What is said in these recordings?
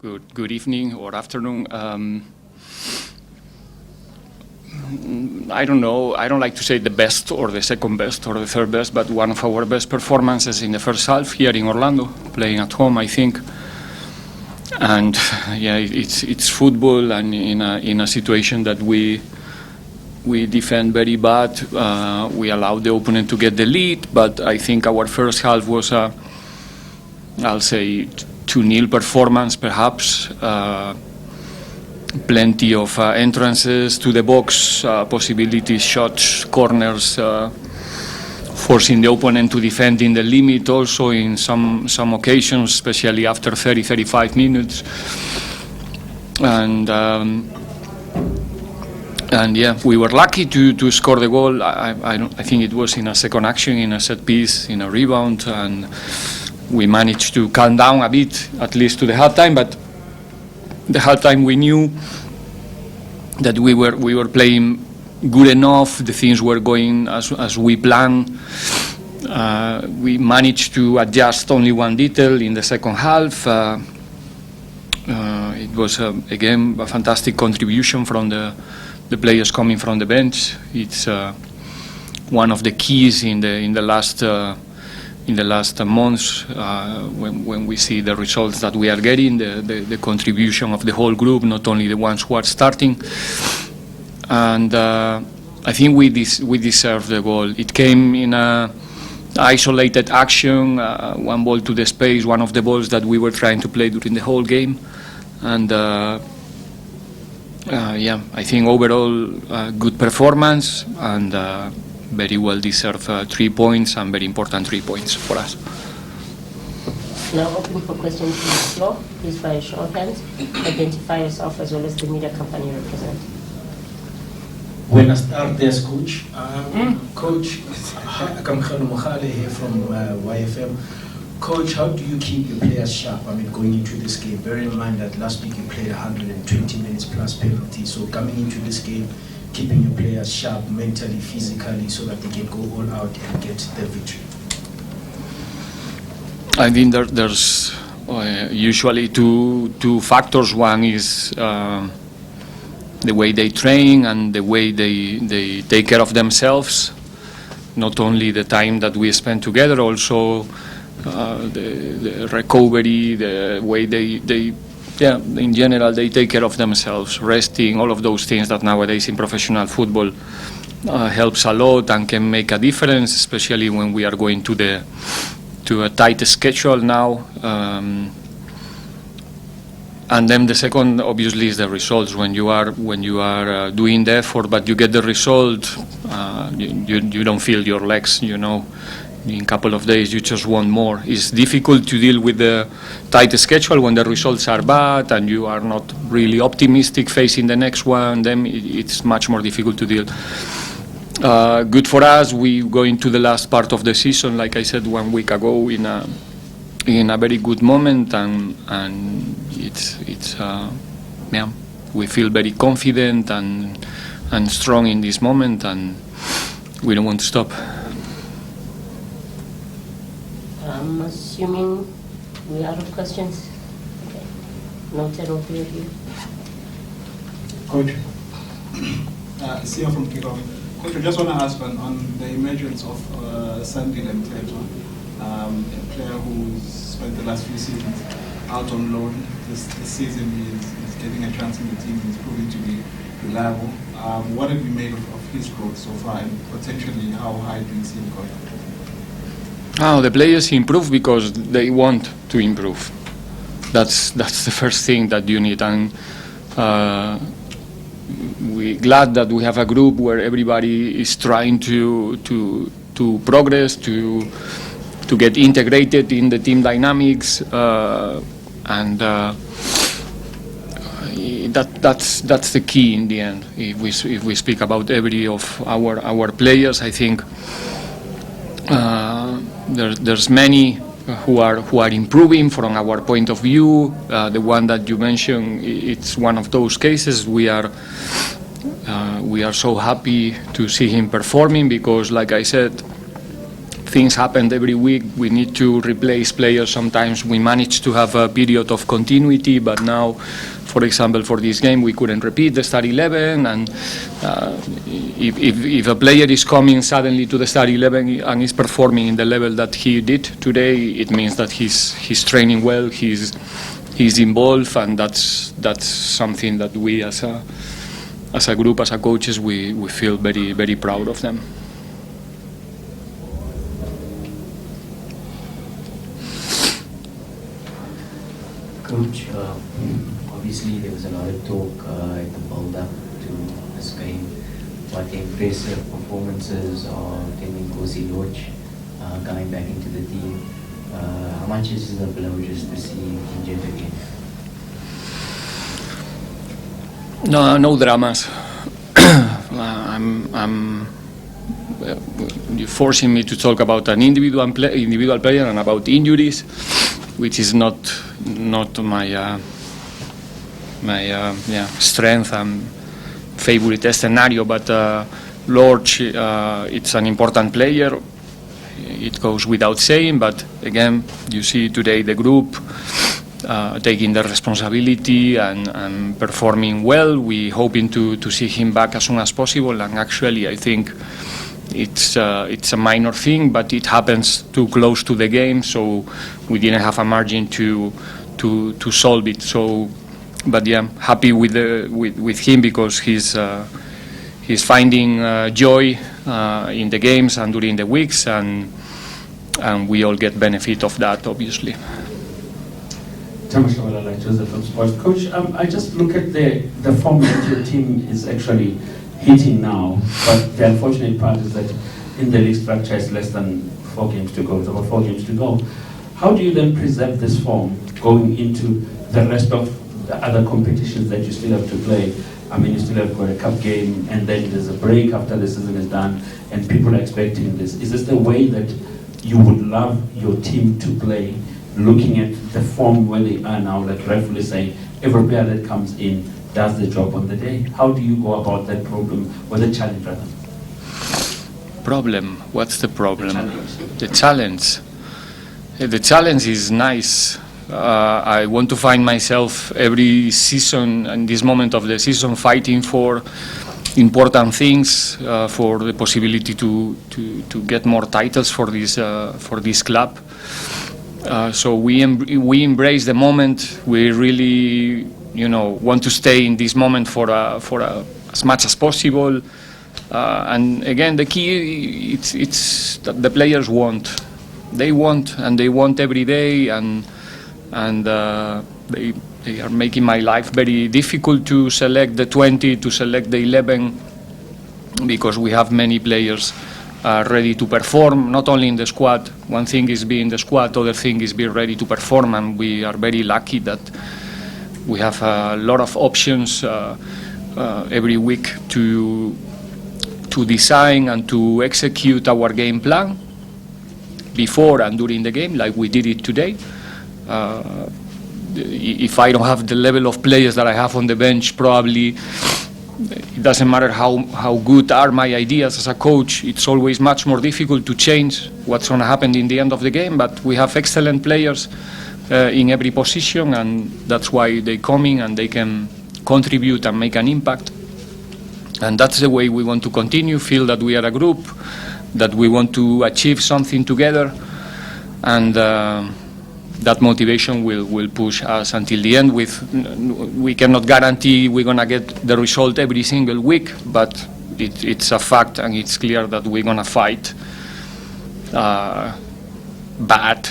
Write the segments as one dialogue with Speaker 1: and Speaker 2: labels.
Speaker 1: Good evening or afternoon. I don't know. I don't like to say the best or the second best or the third best, but one of our best performances in the first half here in Orlando, playing at home, I think. And yeah, it's football, and in a situation that we defend very bad, we allow the opponent to get the lead. But I think our first half was I'll say 2-0 performance, perhaps. Plenty of entrances to the box, possibilities, shots, corners, forcing the opponent to defend in the limit also in some occasions, especially after 30-35 minutes. And yeah, we were lucky to score the goal. I think it was in a second action, in a set piece, in a rebound, and we managed to calm down a bit, at least to the halftime. But the halftime we knew that we were playing good enough. The things were going as we planned. We managed to adjust only one detail in the second half. It was again a fantastic contribution from the players coming from the bench. It's one of the keys in the last months, when we see the results that we are getting, the contribution of the whole group, not only the ones who are starting. And I think we deserve the goal. It came in a isolated action, one ball to the space, one of the balls that we were trying to play during the whole game. And yeah, I think overall good performance, and very well deserved 3 points, and very important 3 points for us.
Speaker 2: Now open for questions from the floor. Please by a show of hands, identify yourself as well as the media company you represent.
Speaker 3: Buenas tardes, Coach. Coach, Akamkhano Mokhale here from YFM. Coach, how do you keep your players sharp? I mean, going into this game, bearing in mind that last week you played 120 minutes plus penalty. So coming into this game, keeping your players sharp mentally, physically, so that they can go all out and get the victory.
Speaker 1: I think there's usually two factors. One is the way they train and the way they take care of themselves. Not only the time that we spend together, also the recovery, the way they in general they take care of themselves, resting, all of those things that nowadays in professional football helps a lot and can make a difference, especially when we are going to a tight schedule now. And then the second, obviously, is the results. When you are doing the effort, but you get the result, you don't feel your legs. You know, in a couple of days you just want more. It's difficult to deal with the tight schedule when the results are bad and you are not really optimistic facing the next one. Then it's much more difficult to deal. Good for us. We go into the last part of the season, like I said 1 week ago, in a very good moment, and it's yeah, we feel very confident and strong in this moment, and we don't want to stop.
Speaker 2: I'm assuming we are out of questions. Okay. Noted, all three of you.
Speaker 4: Coach, Sia from Kickoff. Coach, I just want to ask on the emergence of Sandile Mthetho, a player who's spent the last few seasons out on loan. This season he's getting a chance in the team. He's proving to be reliable. What have you made of his growth so far, and potentially how high do you see him going?
Speaker 1: The players improve because they want to improve. That's the first thing that you need, and we're glad that we have a group where everybody is trying to progress, to get integrated in the team dynamics, and that's the key in the end. If we speak about every of our players, I think there's many who are improving from our point of view. The one that you mentioned, it's one of those cases. We are so happy to see him performing because, like I said, things happen every week. We need to replace players. Sometimes we manage to have a period of continuity, but now, for example, for this game, we couldn't repeat the start 11. And if a player is coming suddenly to the start 11 and is performing in the level that he did today, it means that he's training well, he's involved, and that's something that we as a group, as a coaches, we feel very, very proud of them.
Speaker 5: Coach, obviously there was a lot of talk at the build-up to this game about the impressive performances of Nkosi Lorch coming back into the team. How much is it a blow just to see him injured again?
Speaker 1: No dramas. You're forcing me to talk about an individual player and about injuries, which is not my strength and favorite scenario. But Lorch, it's an important player. It goes without saying. But again, you see today the group taking the responsibility and performing well. We hoping to see him back as soon as possible. And actually, I think it's a minor thing, but it happens too close to the game, so we didn't have a margin to solve it. So, but yeah, happy with him because he's finding joy in the games and during the weeks, and we all get benefit of that, obviously.
Speaker 6: José from Sports. Coach, I just look at the form that your team is actually hitting now, but the unfortunate part is that in the league structure it's less than 4 games to go. It's about 4 games to go. How do you then preserve this form going into the rest of the other competitions that you still have to play? I mean, you still have got a cup game, and then there's a break after the season is done, and people are expecting this. Is this the way that you would love your team to play, looking at the form where they are now, like rightfully saying, every player that comes in does the job on the day? How do you go about that problem, or the challenge rather?
Speaker 1: Problem? What's the problem? The challenge. The challenge is nice. I want to find myself every season, in this moment of the season, fighting for important things, for the possibility to get more titles for this club. So we embrace the moment. We really, want to stay in this moment for as much as possible. And again, the key it's that the players want. They want, and they want every day, and they are making my life very difficult to select the 20, to select the 11, because we have many players ready to perform, not only in the squad. One thing is being in the squad, other thing is being ready to perform, and we are very lucky that we have a lot of options every week to design and to execute our game plan before and during the game, like we did it today. If I don't have the level of players that I have on the bench, probably it doesn't matter how good are my ideas as a coach. It's always much more difficult to change what's going to happen in the end of the game. But we have excellent players in every position, and that's why they come in and they can contribute and make an impact. And that's the way we want to continue, feel that we are a group, that we want to achieve something together, and that motivation will push us until the end. We cannot guarantee we're going to get the result every single week, but it's a fact, and it's clear that we're going to fight bad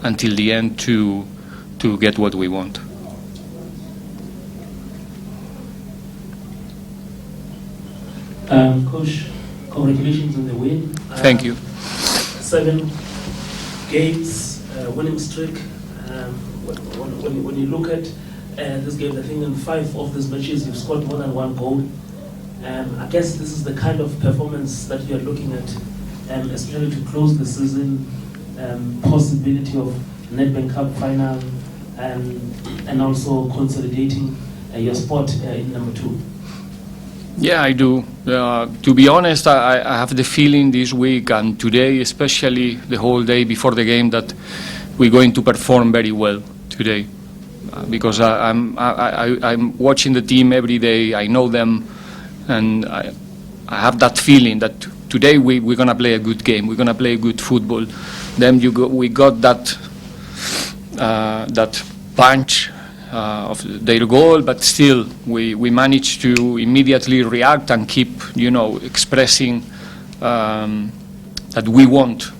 Speaker 1: until the end to get what we want.
Speaker 7: Coach, congratulations on the win.
Speaker 1: Thank you.
Speaker 7: 7 games, winning streak. When you look at this game, I think in 5 of these matches you've scored more than 1 goal. I guess this is the kind of performance that you're looking at, especially to close the season, possibility of Nedbank Cup final, and also consolidating your spot in number 2.
Speaker 1: Yeah, I do. To be honest, I have the feeling this week and today, especially the whole day before the game, that we're going to perform very well today. Because I'm watching the team every day. I know them, and I have that feeling that today we're gonna play a good game. We're gonna play good football. Then we got that that punch of their goal, but still we managed to immediately react and keep, expressing that we want,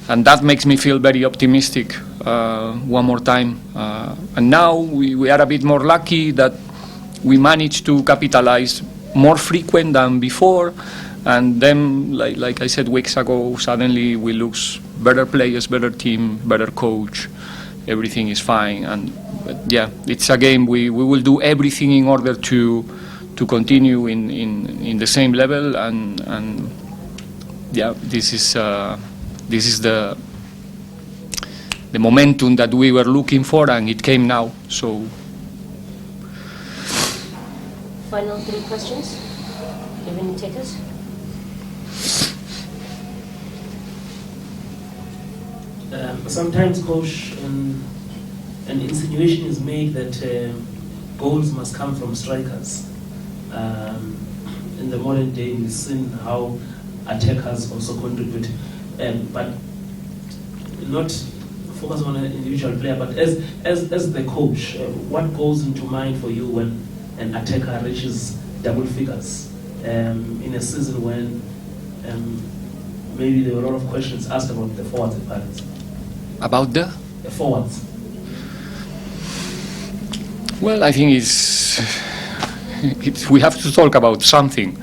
Speaker 1: and that makes me feel very optimistic. One more time, and now we are a bit more lucky that we managed to capitalize more frequent than before, and then, like I said weeks ago, suddenly we look better players, better team, better coach. Everything is fine, and yeah, it's a game. We will do everything in order to continue in the same level, and yeah, this is the momentum that we were looking for, and it came now. So,
Speaker 2: final 3 questions. Do you have any takers?
Speaker 7: Sometimes, Coach, an insinuation is made that goals must come from strikers. In the modern day, we've seen how attackers also contribute, but not focus on an individual player. But as the coach, what goes into mind for you when an attacker reaches double figures in a season when maybe there were a lot of questions asked about the forwards and backs?
Speaker 1: about the
Speaker 7: forwards.
Speaker 1: Well, I think we have to talk about something.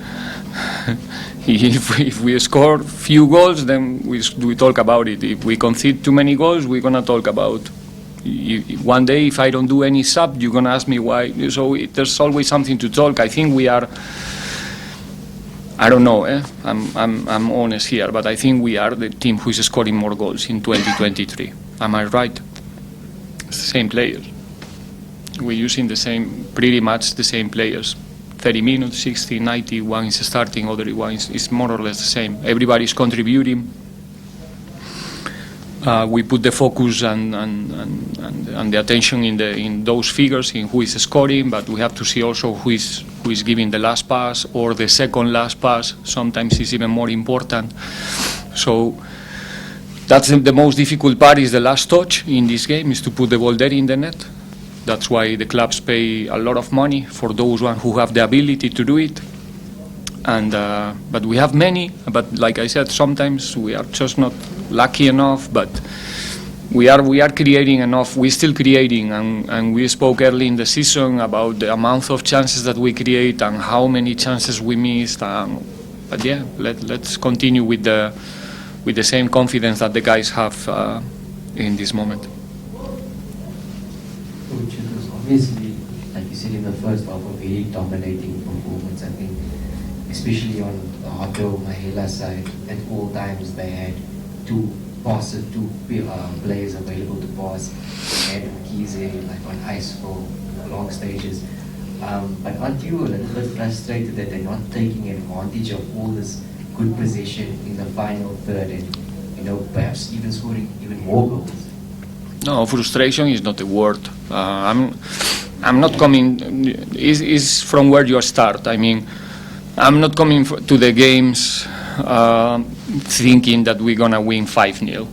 Speaker 1: If we score few goals, then we talk about it. If we concede too many goals, we're gonna talk about. One day, if I don't do any sub, you're gonna ask me why. So there's always something to talk. I think we are. I don't know. I'm honest here, but I think we are the team who is scoring more goals in 2023. Am I right? It's the same players. We're using pretty much the same players. 30 minutes, 60, 90, one is starting, other one is more or less the same. Everybody's contributing. We put the focus and the attention in those figures, in who is scoring, but we have to see also who is giving the last pass or the second last pass. Sometimes it's even more important. So that's the most difficult part, is the last touch in this game, is to put the ball there in the net. That's why the clubs pay a lot of money for those who have the ability to do it. And but we have many. But like I said, sometimes we are just not lucky enough. But we are creating enough. We're still creating, and we spoke early in the season about the amount of chances that we create and how many chances we missed. But yeah, let's continue with the same confidence that the guys have in this moment.
Speaker 5: Coach, it was obviously, like you said in the first half, a very dominating performance. I think, especially on the Otto Mahela side, at all times they had two players available to pass. They had Mkize like on ice for long stages. But aren't you a little bit frustrated that they're not taking advantage of all this good possession in the final third and, perhaps even scoring even more goals?
Speaker 1: No, frustration is not a word. I'm not coming. Is from where you start. I mean, I'm not coming to the games thinking that we're gonna win 5-0,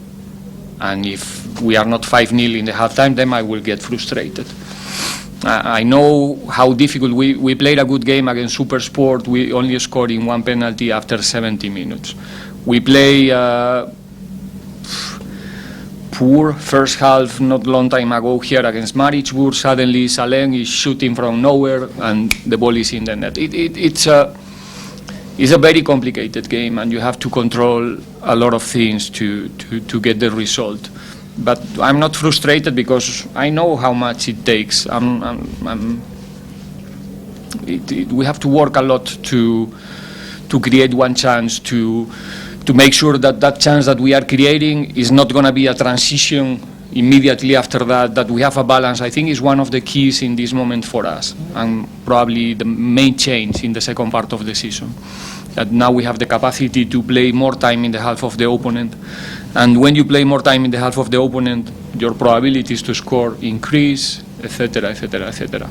Speaker 1: and if we are not 5-0 in the halftime, then I will get frustrated. I know how difficult we played a good game against Supersport. We only scored in 1 penalty after 70 minutes. We play poor first half not long time ago here against Maritzburg. Suddenly Saleng is shooting from nowhere and the ball is in the net. It's a very complicated game, and you have to control a lot of things to get the result. But I'm not frustrated because I know how much it takes. We have to work a lot to create one chance, to make sure that chance that we are creating is not going to be a transition immediately after that we have a balance, I think is one of the keys in this moment for us, and probably the main change in the second part of the season. That now we have the capacity to play more time in the half of the opponent, and when you play more time in the half of the opponent, your probabilities to score increase, etc., etc., etc.